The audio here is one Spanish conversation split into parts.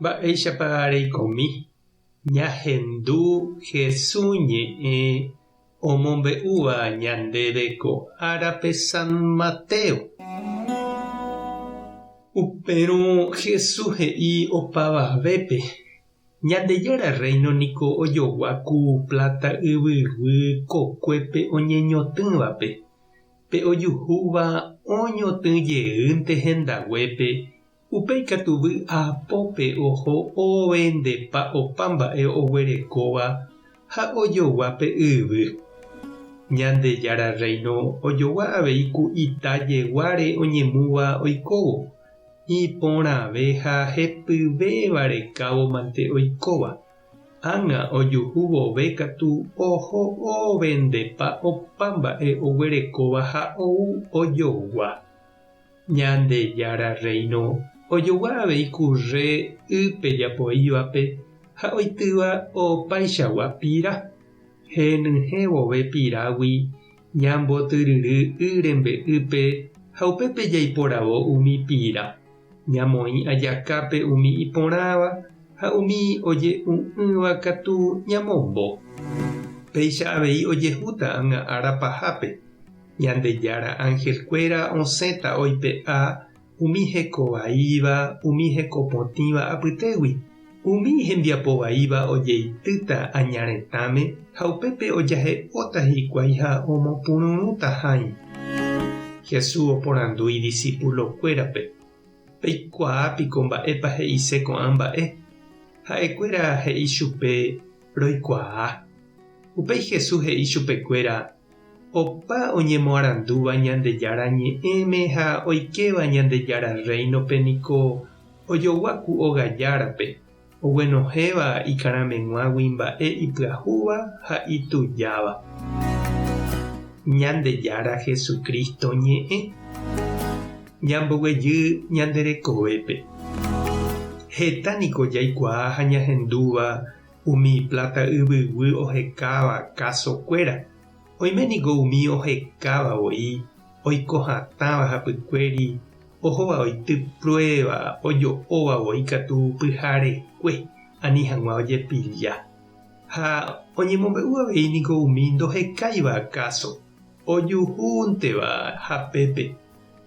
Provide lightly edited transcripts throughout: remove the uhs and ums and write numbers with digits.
Mba'éichapa reikomi. Ñahendu Jesús ñe'ẽ omombe'úva ñandéve ko árape San Mateo. Upérõ Jesús he'i opavavépe. Ñandejára reino niko ojoguaku plata yvyguy kokuépe oñeñotỹvape. Pe ojuhúva oñotỹjeýnte hendaguépe. Upéi katu vy'apópe oho ovendepa opa mba'e oguerekóva ha ojoguápe yvy. Ñandejára reino ojogua avei ku itajeguáre oñemúva oikóvo. Iporãve ha hepyvéva rekávo mante oikóva. Ág̃a ojuhu vove katu oho ovendepa opa mba'e oguerekóva ha ou ojogua. Ñandejára reino ojogua avei kurre ype japoívape ha oitýva opaichagua pira. Henyhẽ vove pirágui ñambotyryry y rembe'ýpe ha upépe jaiporavo umi pira. Ñamoĩ ajakápe umi iporãva ha umi oje'ũ'ỹva katu ñamombo. Péicha avei ojehúta ág̃a ára pahápe. Ñandejára ángelkuéra osẽta oipe'a umi hekovaíva, umi hekopotĩva apytégui. Umi hembiapovaíva ojeitýta añaretãme ha upépe ojahe'óta hikuái ha omopururũta hãi. Jesús oporandu idiscípulokuérape. Peikuaápiko mba'épa he'ise ko'ã mba'e. Ha'ekuéra he'i chupe roikuaa. Upéi Jesús he'i chupekuéra opa oñemoarandúva Ñandejára ñe'ẽme ha oikeva Ñandejára reinope niko ojoguaku ogajárape. Oguenohéva ikarameg̃uágui mba'e ipyahúva ha itujáva. Ñandejára Jesucristo ñe'ẽ. Ñamboguejy ñanderekovépe. Heta niko jaikuaa ha ñahendúva umi plata yvyguy ohekáva kásokuéra. Oiméniko umi ohekávavoi oikohatãva hapykuéri ohóva oity prueba ojo'óvavoi katu pyharekue ani hag̃ua ojepija. Ha oñemombe'úvavei niko umi ndohekáiva káso ojuhúnteva hapépe.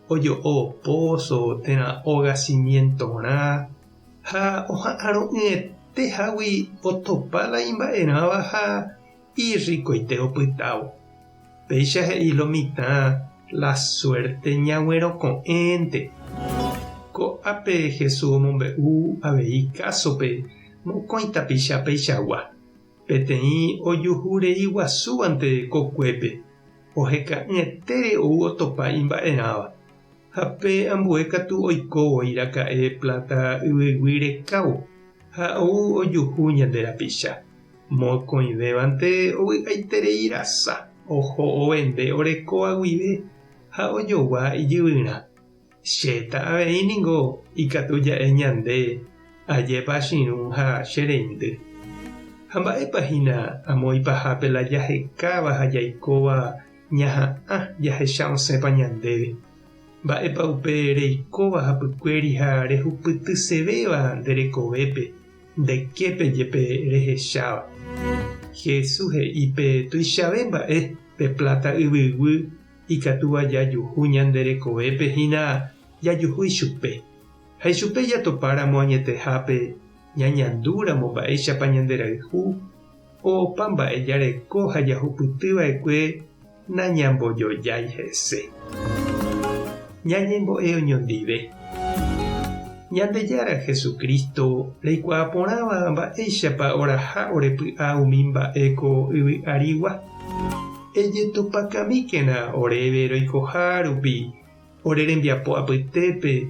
Ojo'o pozo térã óga cimientorã ha oha'ãro'ỹetehágui otopa la imba'eráva ha irrikoite opytávo. Péicha he'i lo mitã la suerte ñag̃uerõko'ẽnte. Ko'ápe Jesús omombe'u avei kásope mokõi tapicha peichagua. Peteĩ ojuhurei guasúvante kokuépe. Oheka'ỹetére ou otopa imba'eráva. Hape ambue katu oikóvo iraka'e plata yvyguy rekávo ha ou ojuhu ñande rapicha. Mokõivévante ovy'aiterei irasa oho ovende orekóva guive ha ojogua ijyvyrã. Chéta avei ningo ikatu ja'e ñande ajépa chiru ha chereindy. Ha mba'épahína amo ipahápe la jahekáva ha jaikóva ñaha'ã jahecha osẽpa ñandéve. Mba'épa upe reikóva hapykuéri ha rehupytysevéva nderekovépe ndeképe jepe rehecháva. Jesús he'ípe tuichave mba'e pe plata yvyguy ikatúva jajuhu ñanderekovépe hína jajuhúi chupe. Ha ichupe jatopáramo añetehápe ñañandúramo mba'éichapa ñanderayhu opa mba'e jareko ha jahupytyva'ekue nañambojojái hese. Ñañembo'e oñondive. Ñandejára Jesucristo reikuaaporãva mba'éichapa oraha orepy'a umi mba'éko yvy'arigua. Ejetopakamíkena oréve roikoha rupi ore rembiapo apytépe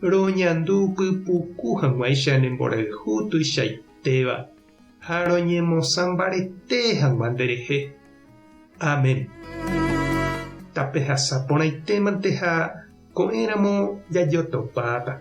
roñandu pypuku hag̃uáicha nemborayhu tuichaitéva ha roñemosãmbarete hag̃ua nderehe. Amen. Tape hasaporãitémante ha ko'ẽramo jajotopáta.